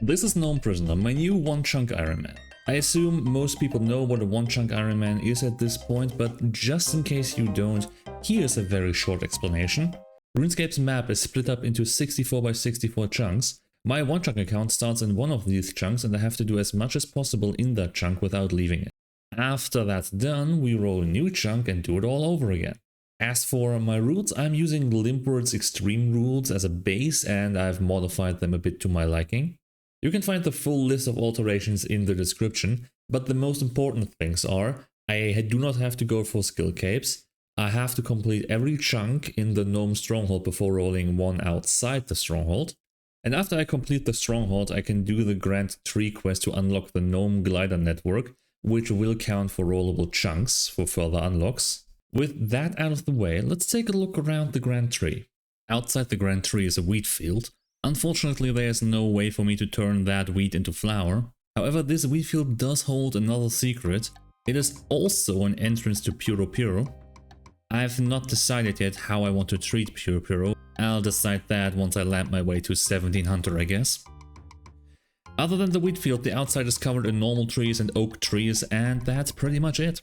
This is NomePrisoner, my new Onechunk Ironman. I assume most people know what a Onechunk Ironman is at this point, but just in case you don't, here's a very short explanation. RuneScape's map is split up into 64 by 64 chunks. My Onechunk account starts in one of these chunks and I have to do as much as possible in that chunk without leaving it. After that's done, we roll a new chunk and do it all over again. As for my rules, I'm using Limpward's extreme rules as a base and I've modified them a bit to my liking. You can find the full list of alterations in the description, but the most important things are, I do not have to go for skill capes, I have to complete every chunk in the Gnome Stronghold before rolling one outside the Stronghold, and after I complete the Stronghold I can do the Grand Tree quest to unlock the Gnome Glider Network, which will count for rollable chunks for further unlocks. With that out of the way, let's take a look around the Grand Tree. Outside the Grand Tree is a wheat field. Unfortunately, there's no way for me to turn that wheat into flour. However, this wheat field does hold another secret. It is also an entrance to Puro Puro. I've not decided yet how I want to treat Puro Puro. I'll decide that once I land my way to 1700, I guess. Other than the wheat field, the outside is covered in normal trees and oak trees, and that's pretty much it.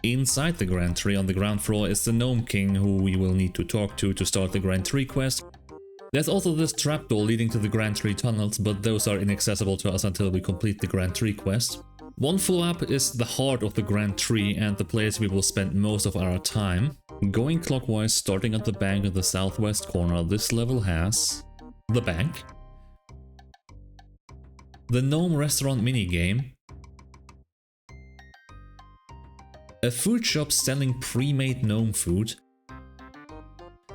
Inside the Grand Tree on the ground floor is the Gnome King, who we will need to talk to start the Grand Tree quest. There's also this trapdoor leading to the Grand Tree tunnels, but those are inaccessible to us until we complete the Grand Tree quest. One floor up is the heart of the Grand Tree and the place we will spend most of our time. Going clockwise, starting at the bank in the southwest corner, this level has the bank, the Gnome Restaurant minigame, a food shop selling pre-made gnome food,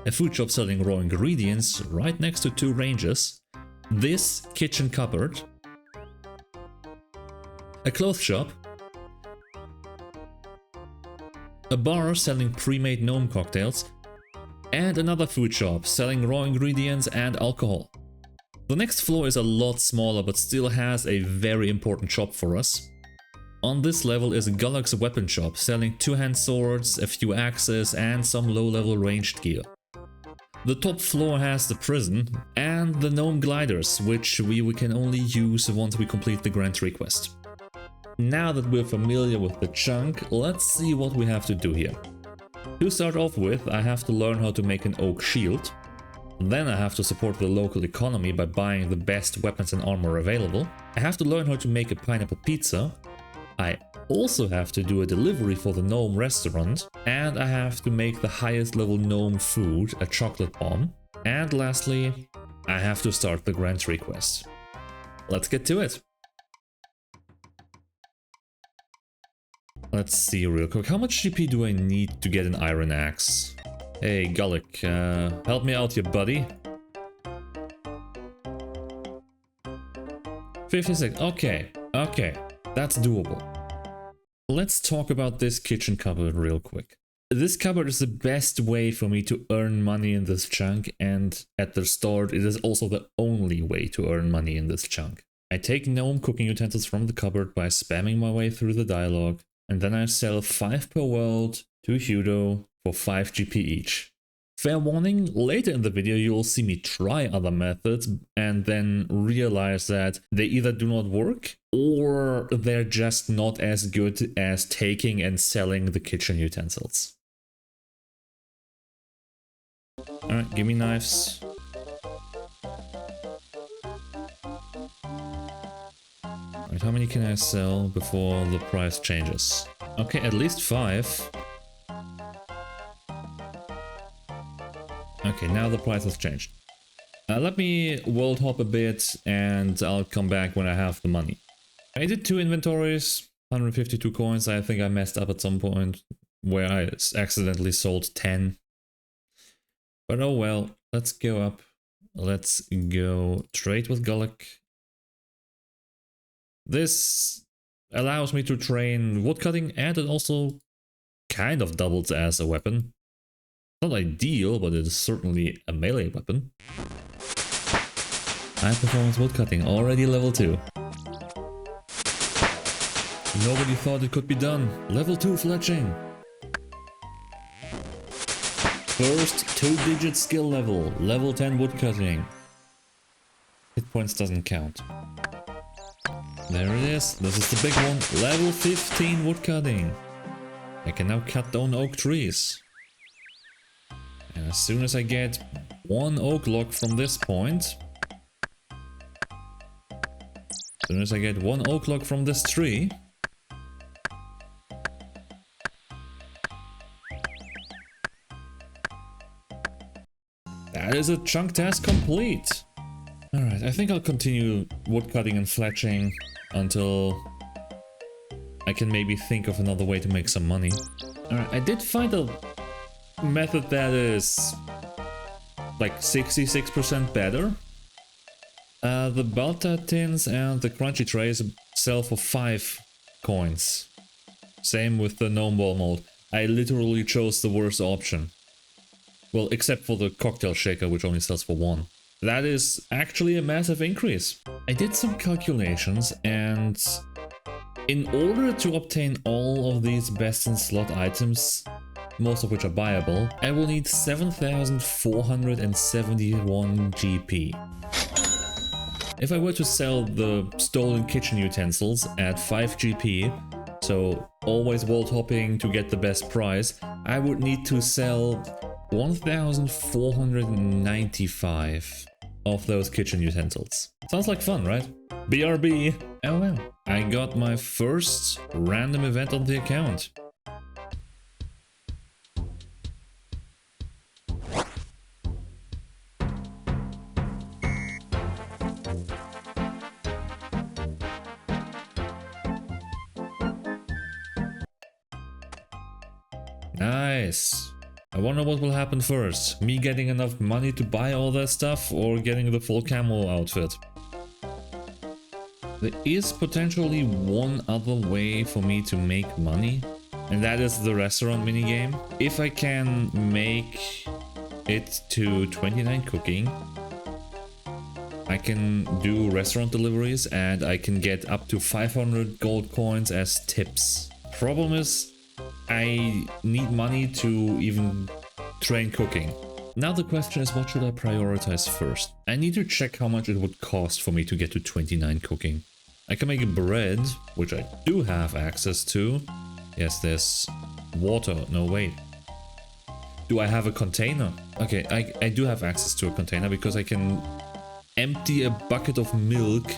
a food shop selling raw ingredients right next to two ranges, this kitchen cupboard, a clothes shop, a bar selling pre-made gnome cocktails, and another food shop selling raw ingredients and alcohol. The next floor is a lot smaller but still has a very important shop for us. On this level is Gullock's weapon shop, selling two-hand swords, a few axes and some low-level ranged gear. The top floor has the prison and the Gnome Gliders, which we can only use once we complete the Grand Tree quest. Now that we're familiar with the chunk, let's see what we have to do here. To start off with, I have to learn how to make an oak shield. Then I have to support the local economy by buying the best weapons and armor available. I have to learn how to make a pineapple pizza. I also have to do a delivery for the gnome restaurant, and I have to make the highest level gnome food, a chocolate bomb. And lastly, I have to start the Grand Tree quest. Let's get to it. Let's see real quick, how much GP do I need to get an iron axe? Hey Gullock, help me out here, buddy. 56, okay, that's doable. Let's talk about this kitchen cupboard real quick. This cupboard is the best way for me to earn money in this chunk, and at the start it is also the only way to earn money in this chunk. I take gnome cooking utensils from the cupboard by spamming my way through the dialogue, and then I sell 5 per world to Hudo for 5 GP each. Fair warning, later in the video you'll see me try other methods and then realize that they either do not work or they're just not as good as taking and selling the kitchen utensils. Alright, give me knives. Alright, how many can I sell before the price changes? Okay, at least 5. Okay, now the price has changed. Let me world hop a bit and I'll come back when I have the money. I did 2 inventories, 152 coins. I think I messed up at some point where I accidentally sold 10. But oh well, let's go up. Let's go trade with Gullock. This allows me to train woodcutting and it also kind of doubles as a weapon. Not ideal, but it is certainly a melee weapon. High performance woodcutting, already level 2. Nobody thought it could be done. Level 2 fletching. First 2-digit skill level, level 10 woodcutting. Hit points doesn't count. There it is. This is the big one. Level 15 woodcutting. I can now cut down oak trees. And as soon as I get one oak log from this point, as soon as I get one oak log from this tree, that is a chunk task complete. Alright, I think I'll continue woodcutting and fletching until I can maybe think of another way to make some money. Alright, I did find a method that is like 66% better. The Balta tins and the crunchy trays sell for 5 coins. Same with the gnome ball mold. I literally chose the worst option. Well, except for the cocktail shaker, which only sells for 1. That is actually a massive increase. I did some calculations, and in order to obtain all of these best in slot items, most of which are buyable, I will need 7,471 GP. If I were to sell the stolen kitchen utensils at 5 GP, so always wall hopping to get the best price, I would need to sell 1,495 of those kitchen utensils. Sounds like fun, right? BRB! Oh well, I got my first random event on the account. Nice. I wonder what will happen first. Me getting enough money to buy all that stuff or getting the full camo outfit. There is potentially one other way for me to make money, and that is the restaurant minigame. If I can make it to 29 cooking, I can do restaurant deliveries and I can get up to 500 gold coins as tips. Problem is, I need money to even train cooking. Now the question is, what should I prioritize first? I need to check how much it would cost for me to get to 29 cooking. I can make bread, which I do have access to. Yes, there's water. No, wait. Do I have a container? Okay, I do have access to a container because I can empty a bucket of milk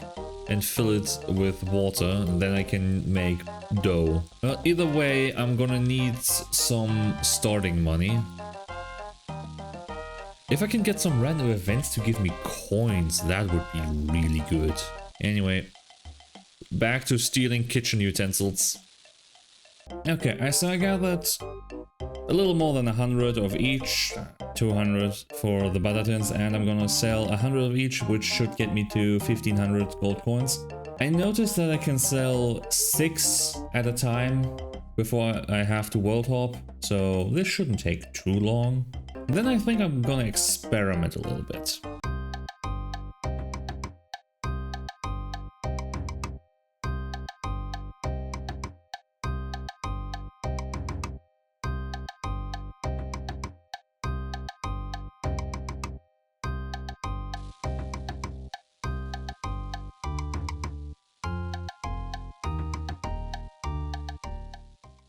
and fill it with water, and then I can make dough. Well, either way, I'm gonna need some starting money. If I can get some random events to give me coins, that would be really good. Anyway, back to stealing kitchen utensils. Okay, so I gathered a little more than 100 of each, 200 for the butter-tins, and I'm gonna sell 100 of each, which should get me to 1500 gold coins. I noticed that I can sell 6 at a time before I have to world hop, so this shouldn't take too long. Then I think I'm gonna experiment a little bit.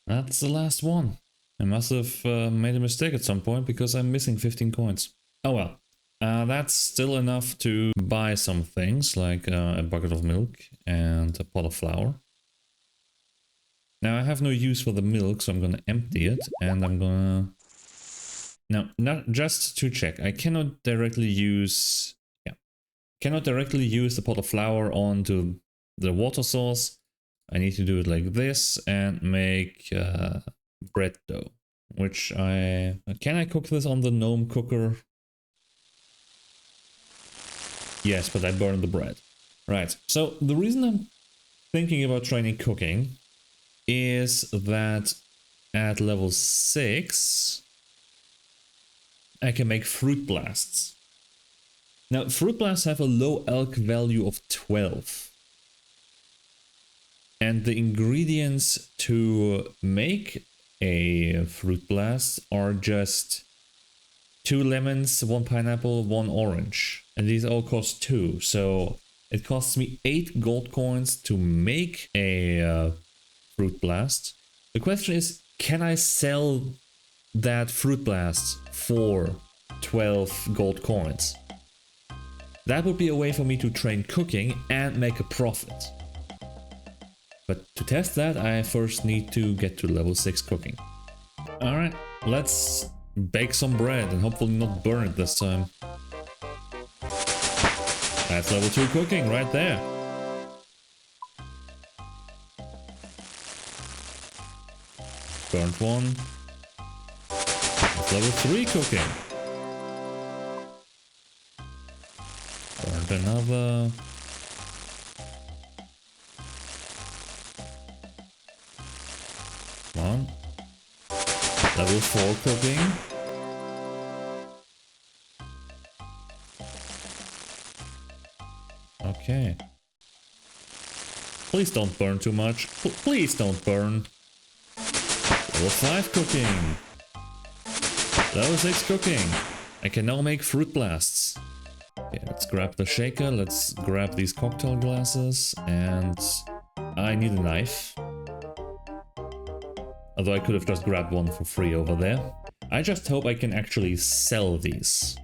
That's the last one. I must have made a mistake at some point because I'm missing 15 coins. Oh well. That's still enough to buy some things like a bucket of milk and a pot of flour. Now I have no use for the milk, so I'm gonna empty it and I'm gonna... Now, not just to check, I cannot directly use... Cannot directly use the pot of flour onto the water source. I need to do it like this and make bread dough, which I... Can I cook this on the gnome cooker? Yes, but I burned the bread. Right, so the reason I'm thinking about training cooking is that at level 6 I can make fruit blasts. Now, fruit blasts have a low alc value of 12. And the ingredients to make a fruit blast are just 2 lemons, 1 pineapple, 1 orange. and these all cost 2, so it costs me 8 gold coins to make a fruit blast. The question is, can I sell that fruit blast for 12 gold coins? That would be a way for me to train cooking and make a profit. But to test that, I first need to get to level 6 cooking. Alright, let's bake some bread and hopefully not burn it this time. That's level 2 cooking right there. Burnt one. That's level 3 cooking. Burnt another. Come on. Level 4 cooking. Okay. Please don't burn too much. Please don't burn. Level 5 cooking. Level 6 cooking. I can now make fruit blasts. Okay, let's grab the shaker. Let's grab these cocktail glasses. And I need a knife. Although I could have just grabbed one for free over there. I just hope I can actually sell these.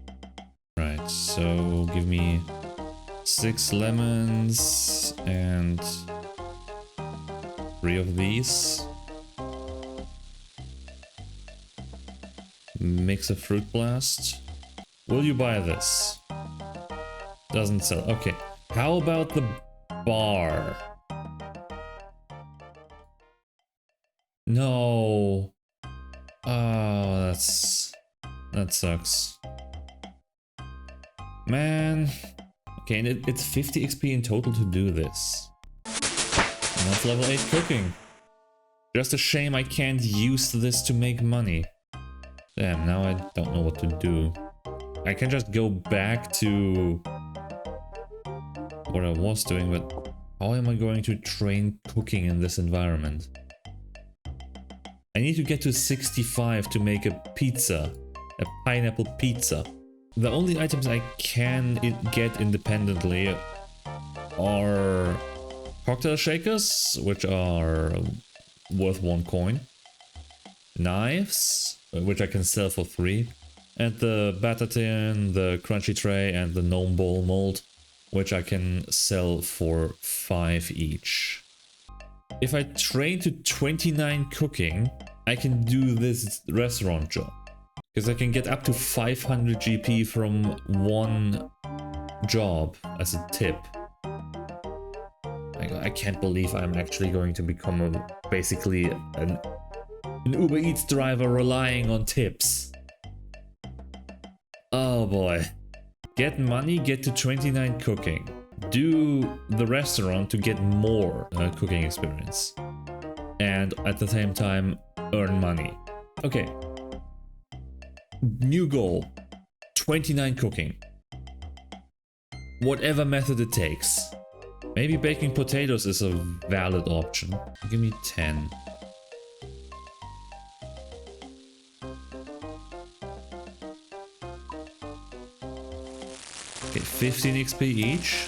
Right, so give me 6 lemons and 3 of these. Mix a fruit blast. Will you buy this? Doesn't sell. Okay. How about the bar? No. Oh, that sucks. Man. Okay, and it's 50 XP in total to do this. And that's level 8 cooking. Just a shame I can't use this to make money. Damn, now I don't know what to do. I can just go back to what I was doing, but how am I going to train cooking in this environment? I need to get to 65 to make a pizza. A pineapple pizza. The only items I can get independently are cocktail shakers, which are worth 1 coin. Knives, which I can sell for 3. And the batter tin, the crunchy tray, and the gnome ball mold, which I can sell for 5 each. If I train to 29 cooking, I can do this restaurant job. Because I can get up to 500 GP from 1 job as a tip. I can't believe I'm actually going to become basically an Uber Eats driver relying on tips. Oh boy. Get money, get to 29 cooking. Do the restaurant to get more cooking experience. And at the same time, earn money. Okay. New goal. 29 cooking. Whatever method it takes. Maybe baking potatoes is a valid option. Give me 10. Okay, 15 XP each.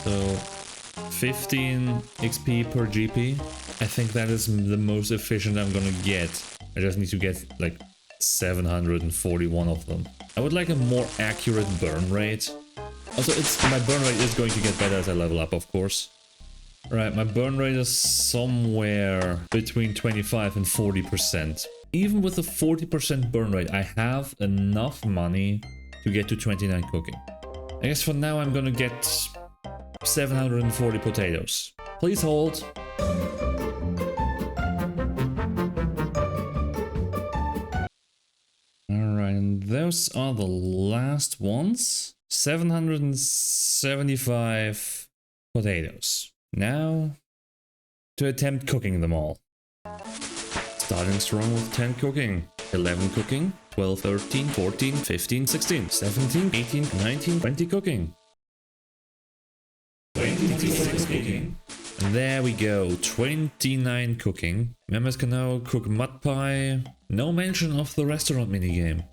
So 15 XP per GP. I think that is the most efficient I'm gonna get. I just need to get like 741 of them. I would like a more accurate burn rate. Also, my burn rate is going to get better as I level up, of course. Right, my burn rate is somewhere between 25 and 40%. Even with a 40% burn rate, I have enough money to get to 29 cooking. I guess for now I'm gonna get 740 potatoes. Please hold. Alright, and those are the last ones. 775 potatoes. Now, to attempt cooking them all. Starting strong with 10 cooking, 11 cooking, 12, 13, 14, 15, 16, 17, 18, 19, 20 cooking. 26 cooking. And there we go, 29 cooking. Members can now cook mud pie. No mention of the restaurant minigame.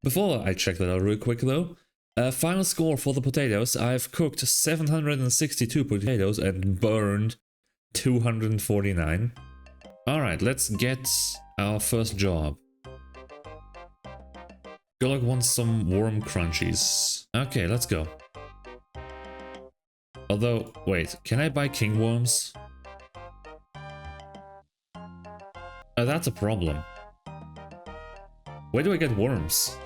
Before I check that out real quick though, Final score for the potatoes. I've cooked 762 potatoes and burned 249. Alright, let's get our first job. Golok wants some worm crunchies. Okay, let's go. Although, wait, can I buy king worms? That's a problem. Where do I get worms?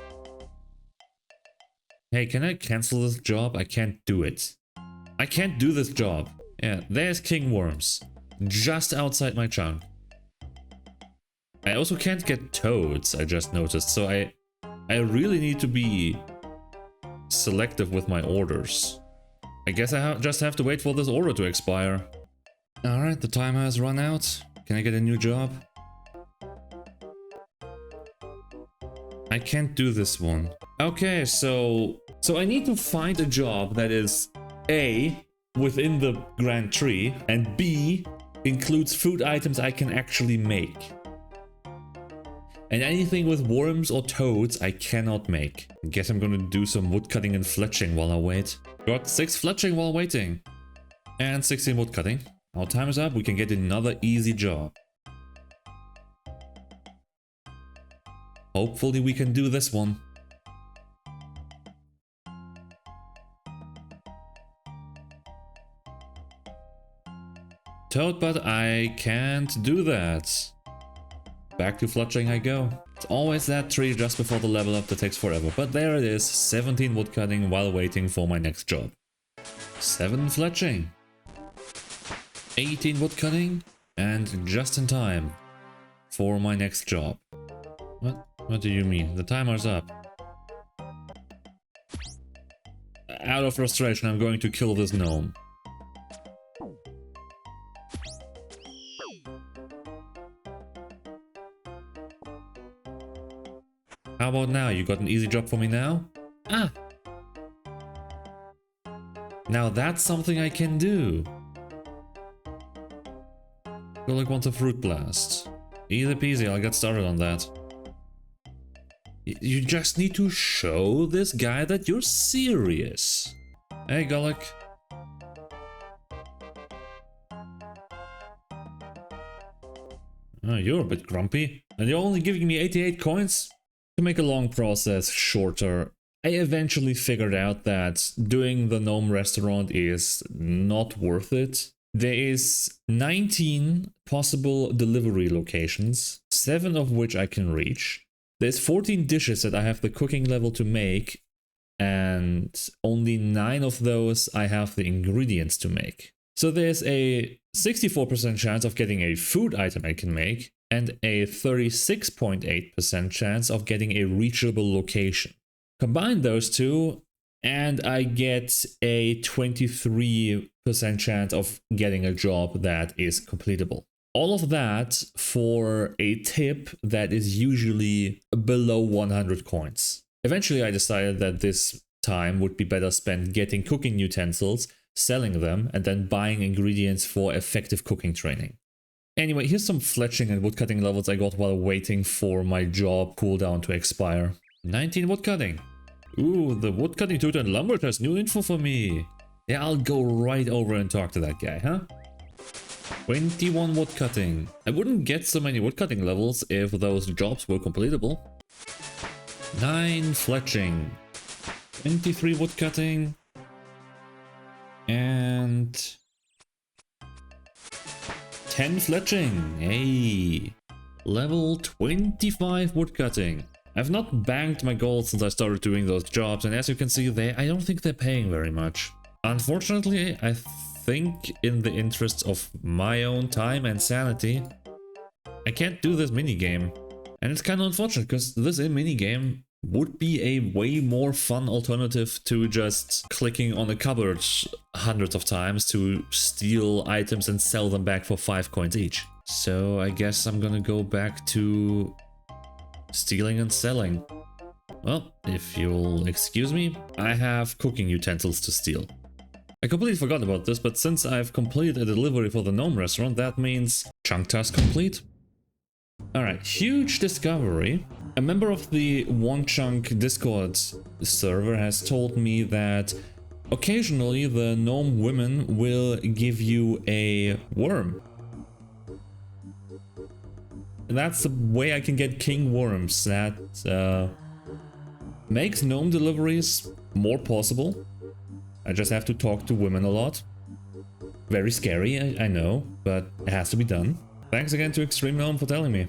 Hey, can I cancel this job? I can't do it. I can't do this job. Yeah, there's king worms. Just outside my chunk. I also can't get toads, I just noticed, so I really need to be selective with my orders. I guess I just have to wait for this order to expire. Alright, the timer has run out. Can I get a new job? I can't do this one. Okay, so I need to find a job that is A, within the grand tree, and B, includes food items I can actually make. And anything with worms or toads I cannot make. Guess I'm gonna do some woodcutting and fletching while I wait. Got 6 fletching while waiting. And 16 woodcutting. Our time is up, we can get another easy job. Hopefully we can do this one. Toad, but I can't do that. Back to fletching I go. It's always that tree just before the level up that takes forever. But there it is, 17 woodcutting while waiting for my next job. 7 fletching. 18 woodcutting. And just in time for my next job. What do you mean? The timer's up. Out of frustration, I'm going to kill this gnome. How about now? You got an easy job for me now? Ah! Now that's something I can do. Golok wants a fruit blast. Easy peasy, I'll get started on that. You just need to show this guy that you're serious. Hey, Golok. Oh, you're a bit grumpy. And you're only giving me 88 coins? To make a long process shorter, I eventually figured out that doing the gnome restaurant is not worth it. There is 19 possible delivery locations, 7 of which I can reach. There's 14 dishes that I have the cooking level to make, and only 9 of those I have the ingredients to make. So there's a 64% chance of getting a food item I can make, and a 36.8% chance of getting a reachable location. Combine those two, and I get a 23% chance of getting a job that is completable. All of that for a tip that is usually below 100 coins. Eventually I decided that this time would be better spent getting cooking utensils, selling them, and then buying ingredients for effective cooking training. Anyway, here's some fletching and woodcutting levels I got while waiting for my job cooldown to expire. 19 woodcutting. Ooh, the woodcutting tutor and lumber has new info for me. Yeah, I'll go right over and talk to that guy, huh? 21 woodcutting. I wouldn't get so many woodcutting levels if those jobs were completable. 9 fletching. 23 woodcutting. And 10 fletching. Hey. Level 25 woodcutting. I've not banked my gold since I started doing those jobs, and as you can see, I don't think they're paying very much. Unfortunately, I think in the interests of my own time and sanity, I can't do this minigame. And it's kind of unfortunate, because this minigame would be a way more fun alternative to just clicking on a cupboard hundreds of times to steal items and sell them back for 5 coins each. So I guess I'm gonna go back to stealing and selling. Well, if you'll excuse me, I have cooking utensils to steal. I completely forgot about this, but since I've completed a delivery for the gnome restaurant, that means chunk task complete. Alright, huge discovery. A member of the Onechunk Discord server has told me that occasionally the gnome women will give you a worm. That's the way I can get king worms. That makes gnome deliveries more possible. I just have to talk to women a lot. Very scary, I know, but it has to be done. Thanks again to Xtreme Gnome for telling me.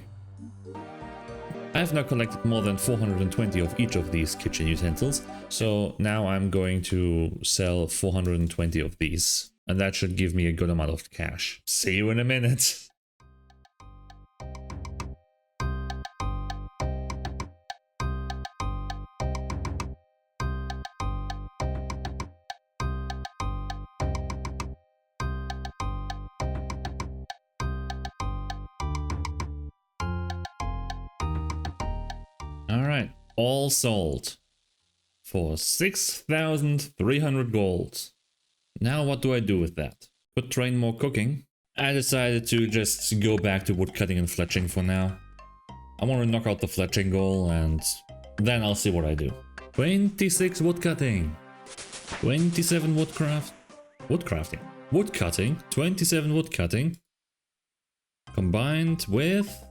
I've now collected more than 420 of each of these kitchen utensils, so now I'm going to sell 420 of these, and that should give me a good amount of cash. See you in a minute. Alright, all sold for 6,300 gold. Now what do I do with that? Could train more cooking. I decided to just go back to woodcutting and fletching for now. I want to knock out the fletching goal and then I'll see what I do. 26 woodcutting, 27 woodcutting, 27 woodcutting, combined with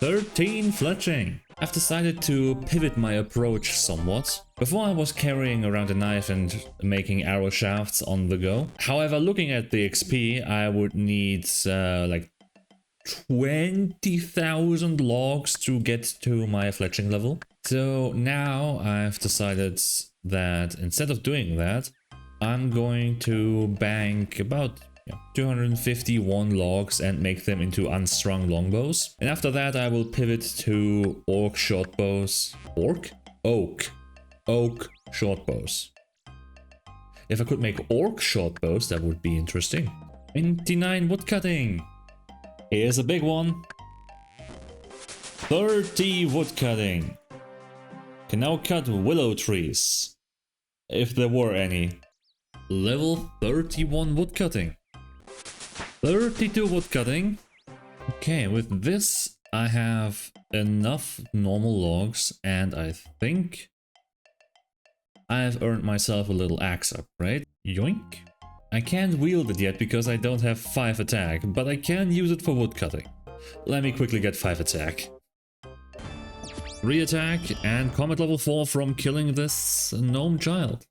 13 fletching. I've decided to pivot my approach somewhat. Before I was carrying around a knife and making arrow shafts on the go. However, looking at the XP, I would need like 20,000 logs to get to my fletching level. So now I've decided that instead of doing that, I'm going to bank about 251 logs and make them into unstrung longbows. And after that I will pivot to oak shortbows. Oak shortbows. If I could make orc shortbows, that would be interesting. 29 woodcutting. Here's a big one. 30 woodcutting. Can now cut willow trees, if there were any. Level 31 woodcutting. 32 woodcutting. Okay, with this I have enough normal logs and I think I've earned myself a little axe upgrade. Yoink. I can't wield it yet because I don't have 5 attack, but I can use it for woodcutting. Let me quickly get 5 attack. 3 attack and combat level 4 from killing this gnome child.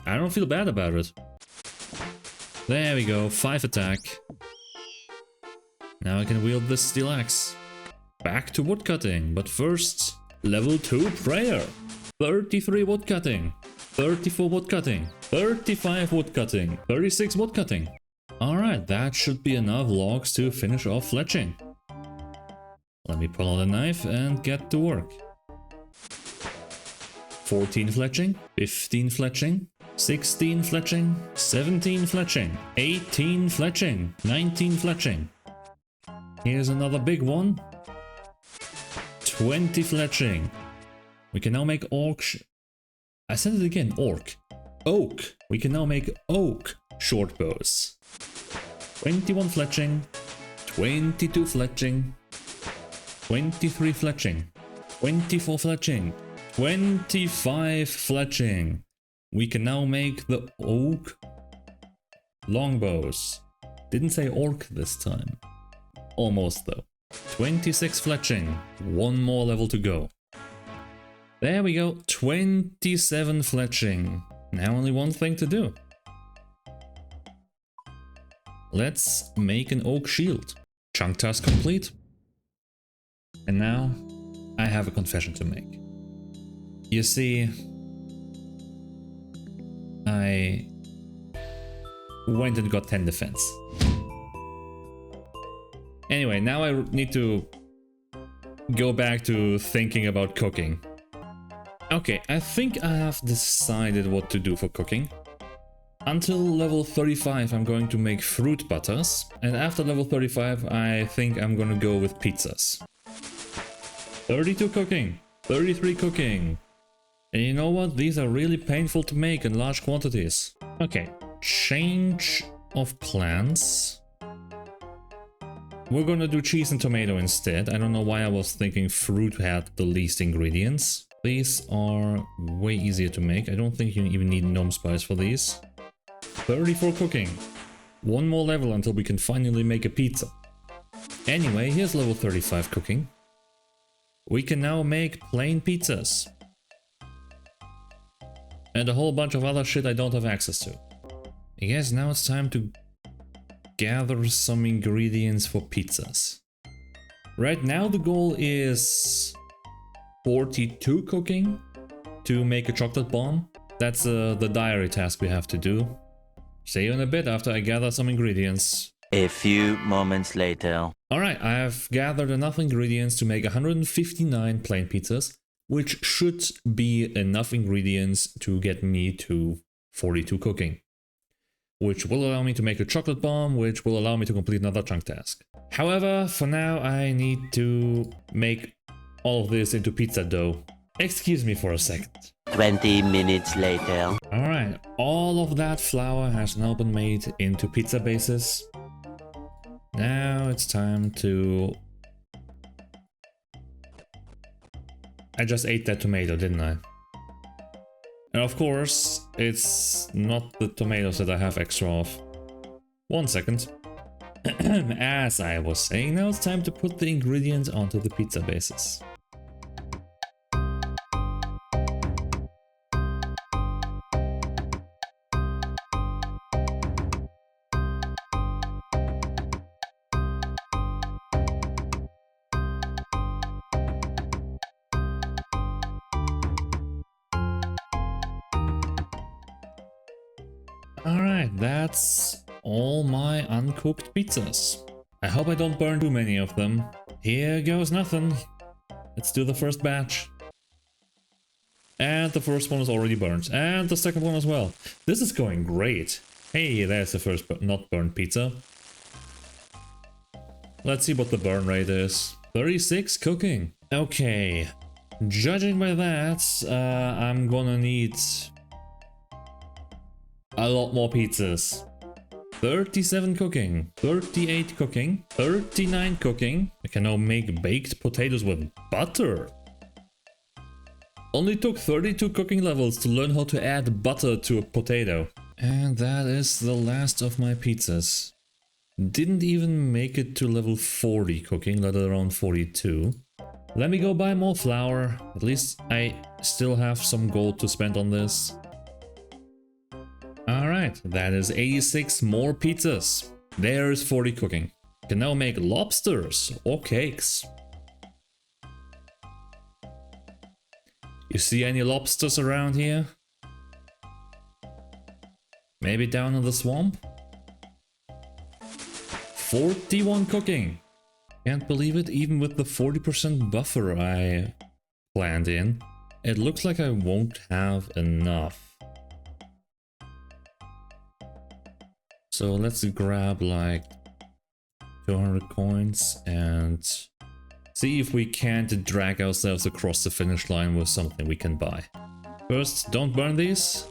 I don't feel bad about it. There we go, 5 attack. Now I can wield this steel axe. Back to woodcutting, but first, level 2 prayer. 33 woodcutting, 34 woodcutting, 35 woodcutting, 36 woodcutting. Alright, that should be enough logs to finish off fletching. Let me pull out a knife and get to work. 14 fletching, 15 fletching, 16 fletching, 17 fletching, 18 fletching, 19 fletching. Here's another big one. 20 fletching. We can now make orc. I said it again, orc. Oak. We can now make oak short bows. 21 fletching, 22 fletching, 23 fletching, 24 fletching, 25 fletching. We can now make the oak longbows. Didn't say orc this time. Almost though. 26 fletching. One more level to go. There we go. 27 fletching. Now only one thing to do. Let's make an oak shield. Chunk task complete. And now I have a confession to make. You see, I went and got 10 defense. Anyway, now I need to go back to thinking about cooking. Okay, I think I have decided what to do for cooking. Until level 35 I'm going to make fruit butters, and after level 35 I think I'm gonna go with pizzas. 32 cooking, 33 cooking. And you know what? These are really painful to make in large quantities. Okay, change of plans. We're gonna do cheese and tomato instead. I don't know why I was thinking fruit had the least ingredients. These are way easier to make. I don't think you even need gnome spice for these. 34 cooking. One more level until we can finally make a pizza. Anyway, here's level 35 cooking. We can now make plain pizzas. And a whole bunch of other shit I don't have access to. I guess now it's time to gather some ingredients for pizzas. Right now the goal is 42 cooking to make a chocolate bomb. That's the diary task we have to do. See you in a bit after I gather some ingredients. A few moments later. Alright, I have gathered enough ingredients to make 159 plain pizzas, which should be enough ingredients to get me to 42 cooking. Which will allow me to make a chocolate bomb, which will allow me to complete another chunk task. However, for now I need to make all of this into pizza dough. Excuse me for a second. 20 minutes later. Alright, all of that flour has now been made into pizza bases. Now it's time to... I just ate that tomato, didn't I? And of course, it's not the tomatoes that I have extra of. 1 second. As I was saying, now it's time to put the ingredients onto the pizza bases. Alright, that's all my uncooked pizzas. I hope I don't burn too many of them. Here goes nothing. Let's do the first batch. And the first one is already burnt. And the second one as well. This is going great. Hey, there's the first not burnt pizza. Let's see what the burn rate is. 36 cooking. Okay. Judging by that, I'm gonna need a lot more pizzas. 37 cooking, 38 cooking, 39 cooking. I can now make baked potatoes with butter. Only took 32 cooking levels to learn how to add butter to a potato. And that is the last of my pizzas. Didn't even make it to level 40 cooking, let alone 42. Let me go buy more flour. At least I still have some gold to spend on this. Alright, that is 86 more pizzas. There's 40 cooking. Can now make lobsters or cakes. You see any lobsters around here? Maybe down in the swamp? 41 cooking. Can't believe it, even with the 40% buffer I planned in. It looks like I won't have enough. So let's grab like 200 coins and see if we can't drag ourselves across the finish line with something we can buy. First, don't burn these.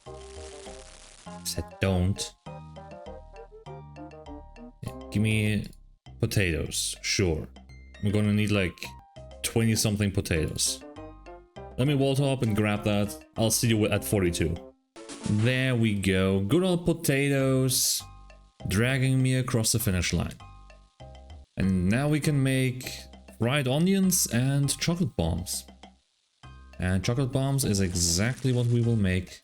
I said don't. Yeah, give me potatoes, sure. We're gonna need like 20 something potatoes. Let me water up and grab that. I'll see you at 42. There we go, good old potatoes, dragging me across the finish line. And now we can make fried onions and chocolate bombs. And chocolate bombs is exactly what we will make.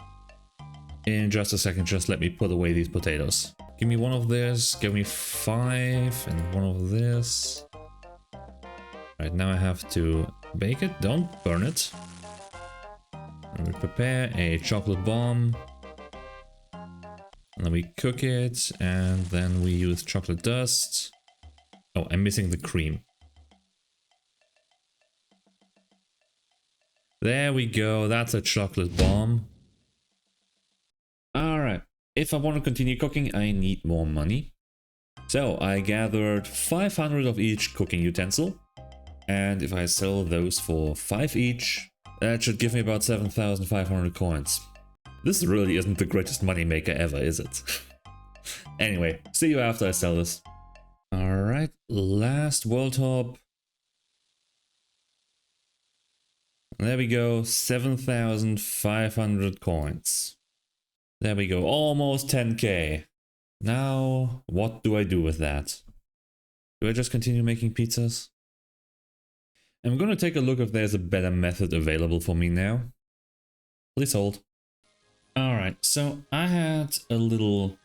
In just a second, just let me put away these potatoes. Give me one of this, give me 5 and one of this. Right, now I have to bake it, don't burn it. And we prepare a chocolate bomb. And then we cook it, and then we use chocolate dust. Oh, I'm missing the cream. There we go, that's a chocolate bomb. Alright, if I want to continue cooking, I need more money. So I gathered 500 of each cooking utensil. And if I sell those for 5 each, that should give me about 7,500 coins. This really isn't the greatest moneymaker ever, is it? Anyway, see you after I sell this. Alright, last world hop. There we go, 7,500 coins. There we go, almost 10k. Now, what do I do with that? Do I just continue making pizzas? I'm gonna take a look if there's a better method available for me now. Please hold. Alright, so I had a little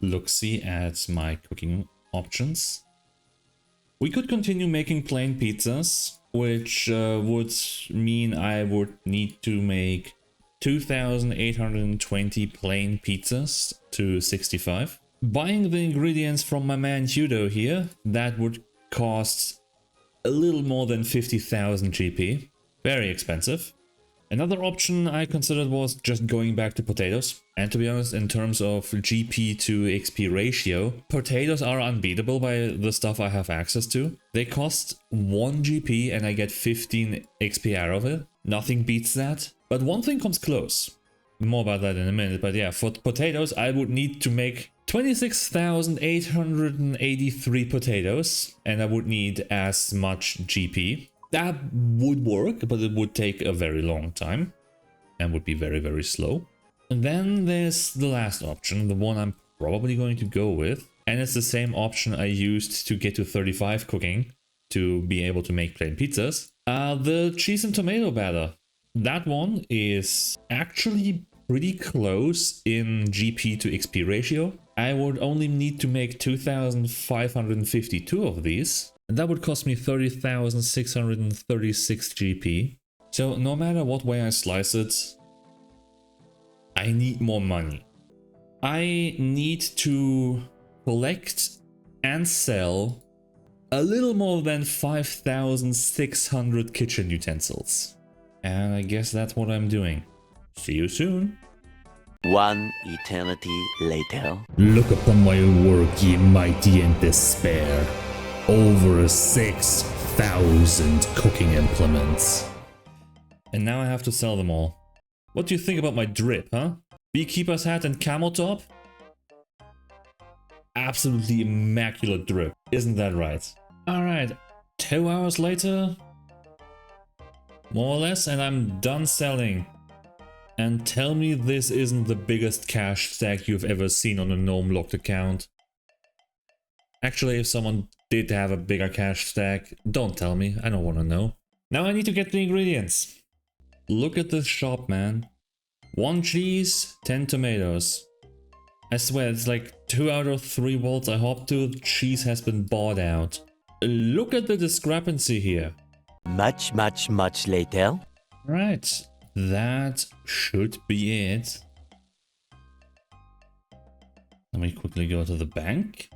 look-see at my cooking options. We could continue making plain pizzas, which would mean I would need to make 2,820 plain pizzas to 65. Buying the ingredients from my man Hudo here, that would cost a little more than 50,000 GP. Very expensive. Another option I considered was just going back to potatoes. And to be honest, in terms of GP to XP ratio, potatoes are unbeatable by the stuff I have access to. They cost 1 GP and I get 15 XP out of it. Nothing beats that. But one thing comes close. More about that in a minute, but yeah, for potatoes I would need to make 26,883 potatoes and I would need as much GP. That would work, but it would take a very long time and would be very, very slow. And then there's the last option, the one I'm probably going to go with. And it's the same option I used to get to 35 cooking to be able to make plain pizzas. The cheese and tomato batter. That one is actually pretty close in GP to XP ratio. I would only need to make 2,552 of these. And that would cost me 30,636 GP. So no matter what way I slice it, I need more money. I need to collect and sell a little more than 5,600 kitchen utensils. And I guess that's what I'm doing. See you soon. One eternity later. Look upon my work, ye mighty in despair. Over 6,000 cooking implements. And now I have to sell them all. What do you think about my drip, huh? Beekeeper's hat and camel top? Absolutely immaculate drip, isn't that right? Alright, 2 hours later, more or less, and I'm done selling. And tell me this isn't the biggest cash stack you've ever seen on a Gnome locked account. Actually, if someone did have a bigger cash stack, don't tell me, I don't want to know. Now I need to get the ingredients. Look at this shop, man. 1 cheese, 10 tomatoes. I swear, it's like 2 out of 3 vaults I hop to, the cheese has been bought out. Look at the discrepancy here. Much later. Right, that should be it. Let me quickly go to the bank.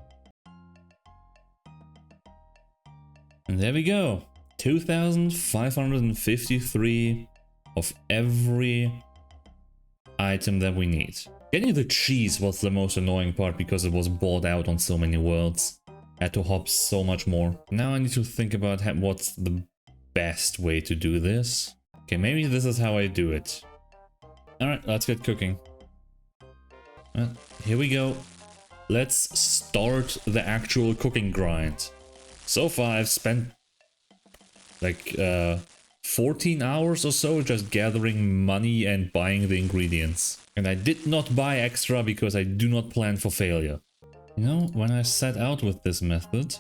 And there we go. 2,553 of every item that we need. Getting the cheese was the most annoying part because it was bought out on so many worlds. I had to hop so much more. Now I need to think about what's the best way to do this. Okay, maybe this is how I do it. Alright, let's get cooking. Here we go. Let's start the actual cooking grind. So far I've spent like 14 hours or so just gathering money and buying the ingredients. And I did not buy extra because I do not plan for failure. You know, when I set out with this method,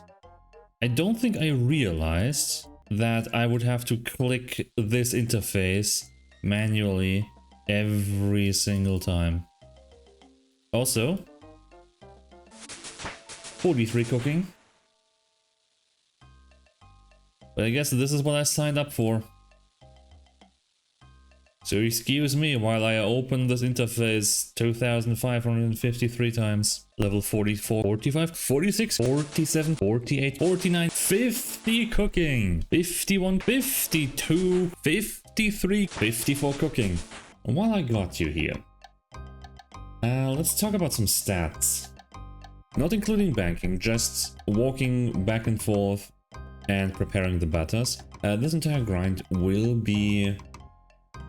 I don't think I realized that I would have to click this interface manually every single time. Also, 43 cooking. But I guess this is what I signed up for. So excuse me while I open this interface 2,553 times. Level 44, 45, 46, 47, 48, 49, 50 cooking, 51, 52, 53, 54 cooking. And while I got you here, let's talk about some stats. Not including banking, just walking back and forth and preparing the batters. This entire grind will be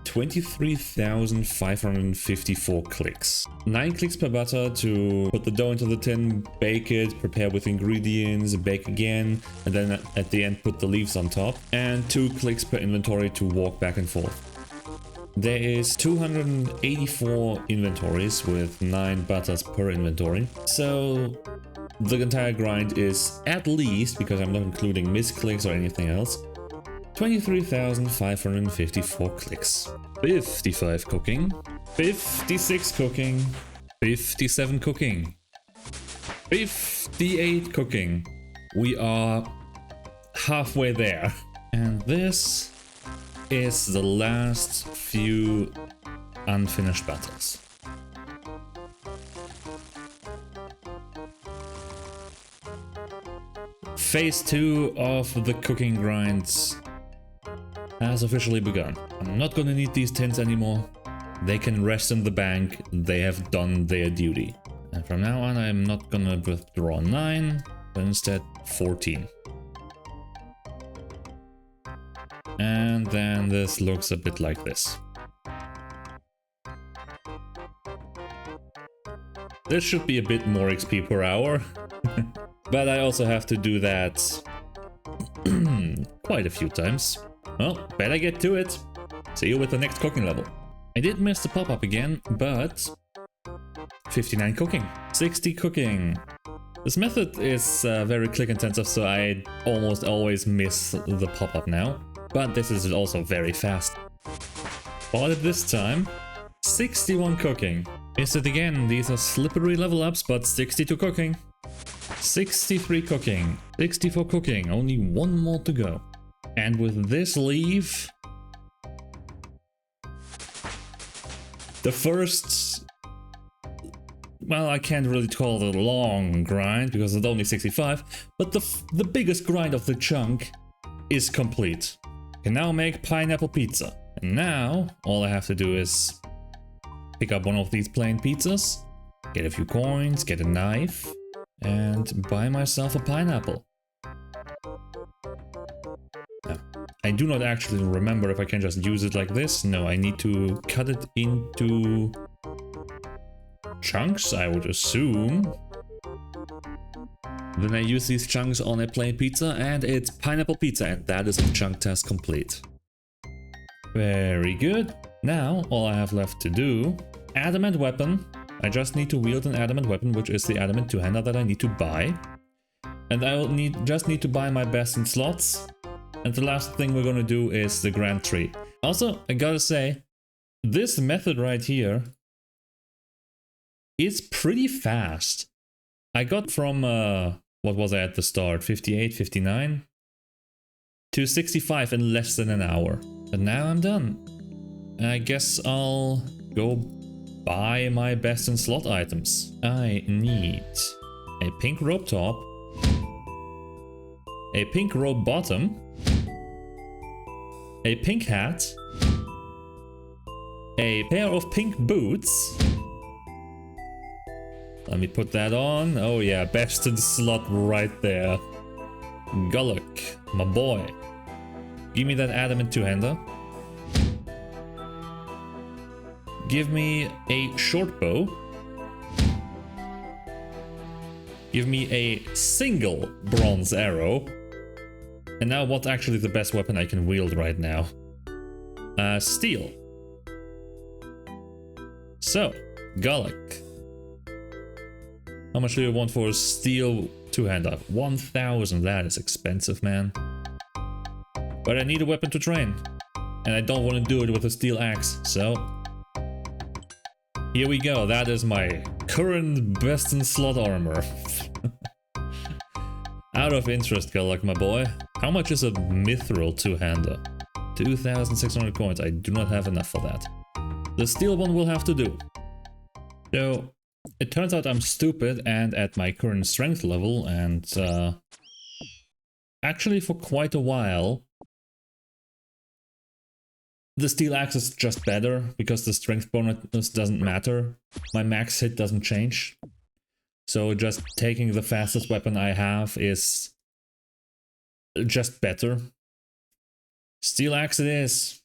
23,554 clicks. 9 clicks per butter to put the dough into the tin, bake it, prepare with ingredients, bake again, and then at the end put the leaves on top. And 2 clicks per inventory to walk back and forth. There is 284 inventories with 9 butters per inventory. So the entire grind is at least, because I'm not including misclicks or anything else, 23,554 clicks. 55 cooking, 56 cooking, 57 cooking, 58 cooking. We are halfway there. And this is the last few unfinished battles. Phase 2 of the cooking grinds has officially begun. I'm not gonna need these tins anymore. They can rest in the bank. They have done their duty. And from now on, I'm not gonna withdraw 9, but instead 14. And then this looks a bit like this. This should be a bit more XP per hour. But I also have to do that quite a few times. Well, better get to it. See you with the next cooking level. I did miss the pop-up again, but 59 cooking, 60 cooking. This method is very click intensive, so I almost always miss the pop-up now. But this is also very fast. Bought it this time. 61 cooking. Missed it again. These are slippery level ups, but 62 cooking. 63 cooking. 64 cooking. Only 1 more to go. And with this leave, the first, well, I can't really call it a long grind because it's only 65, but the biggest grind of the chunk is complete. I can now make pineapple pizza. And now all I have to do is pick up one of these plain pizzas, get a few coins, get a knife, and buy myself a pineapple. Now, I do not actually remember if I can just use it like this. No, I need to cut it into chunks, I would assume. Then I use these chunks on a plain pizza, and it's pineapple pizza, and that is a chunk test complete. Very good. Now, all I have left to do, adamant weapon. I just need to wield an adamant weapon, which is the adamant two-hander that I need to buy. And I will just need to buy my best in slots. And the last thing we're gonna do is the Grand Tree. Also, I gotta say, this method right here is pretty fast. I got from, what was I at the start? 58, 59? To 65 in less than an hour. But now I'm done. I guess I'll go buy my best in slot items. I need a pink rope top, a pink rope bottom, a pink hat, a pair of pink boots. Let me put that on. Oh yeah, best in slot right there. Gullock, my boy. Give me that adamant two-hander. Give me a short bow. Give me a single bronze arrow. And now what's actually the best weapon I can wield right now? Steel. So, Gullock. How much do you want for a steel two-hander? 1,000, that is expensive, man. But I need a weapon to train. And I don't want to do it with a steel axe, so... here we go, that is my current best in slot armor. Out of interest, Gullock, my boy. How much is a mithril two-hander? 2,600 coins, I do not have enough for that. The steel one will have to do. So, it turns out I'm stupid and at my current strength level, and actually for quite a while, the steel axe is just better because the strength bonus doesn't matter. My max hit doesn't change. So just taking the fastest weapon I have is just better. Steel axe it is.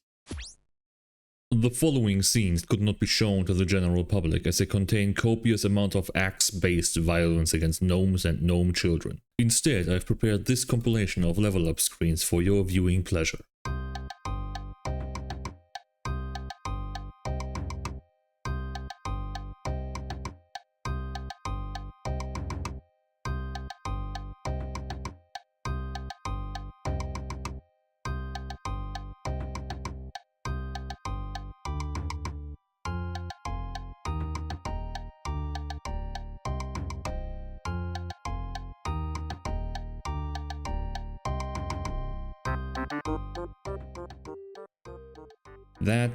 The following scenes could not be shown to the general public as they contain copious amount of axe-based violence against gnomes and gnome children. Instead, I've prepared this compilation of level up screens for your viewing pleasure. That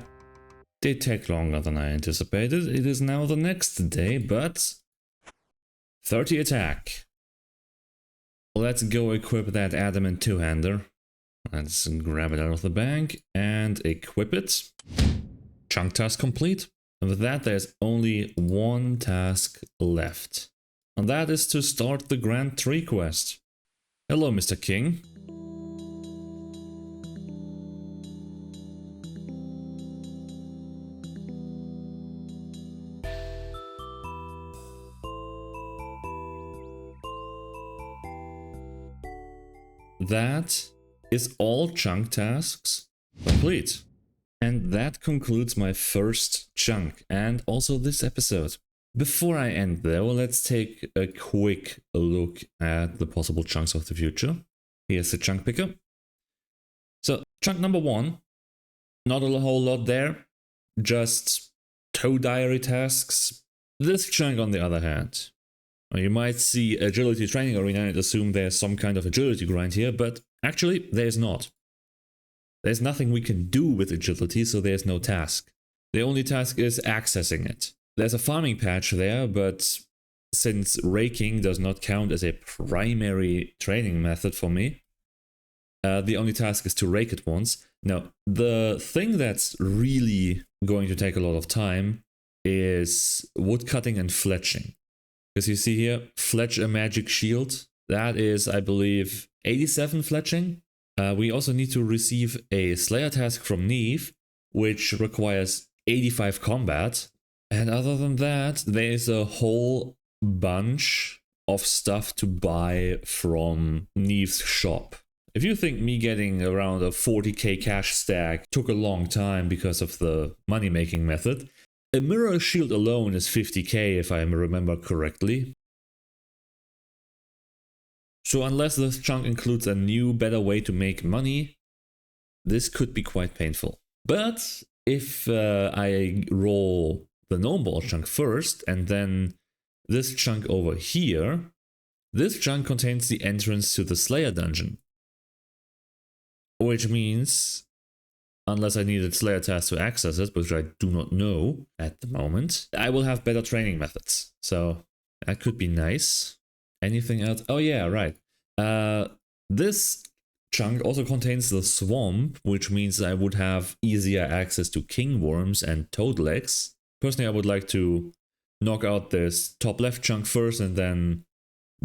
did take longer than I anticipated. It is now the next day, but 30 attack. Let's go equip that adamant two-hander. Let's grab it out of the bag and equip it. Chunk task complete. And with that, there's only one task left. And that is to start the Grand Tree quest. Hello, Mr. King. That is all chunk tasks complete. And that concludes my first chunk and also this episode. Before I end though, let's take a quick look at the possible chunks of the future. Here's the chunk picker. So chunk number 1, not a whole lot there, just toe diary tasks. This chunk on the other hand, you might see agility training arena and assume there's some kind of agility grind here, but actually there's not. There's nothing we can do with agility, so there's no task. The only task is accessing it. There's a farming patch there, but since raking does not count as a primary training method for me, the only task is to rake it once. Now, the thing that's really going to take a lot of time is woodcutting and fletching. As you see here, fletch a magic shield. That is, I believe, 87 fletching. We also need to receive a Slayer task from Neve, which requires 85 combat. And other than that, there is a whole bunch of stuff to buy from Neve's shop. If you think me getting around a 40k cash stack took a long time because of the money-making method, a mirror shield alone is 50k if I remember correctly. So unless this chunk includes a new, better way to make money, this could be quite painful. But if I roll the gnome ball chunk first, and then this chunk over here, this chunk contains the entrance to the Slayer dungeon. Which means, unless I needed Slayer tasks to access it, which I do not know at the moment, I will have better training methods. So that could be nice. Anything else? Oh yeah, right. This chunk also contains the swamp, which means I would have easier access to king worms and toad legs. Personally, I would like to knock out this top left chunk first and then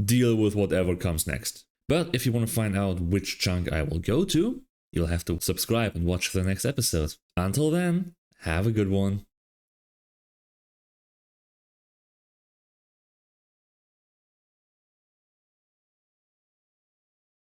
deal with whatever comes next. But if you want to find out which chunk I will go to, you'll have to subscribe and watch the next episode. Until then, have a good one.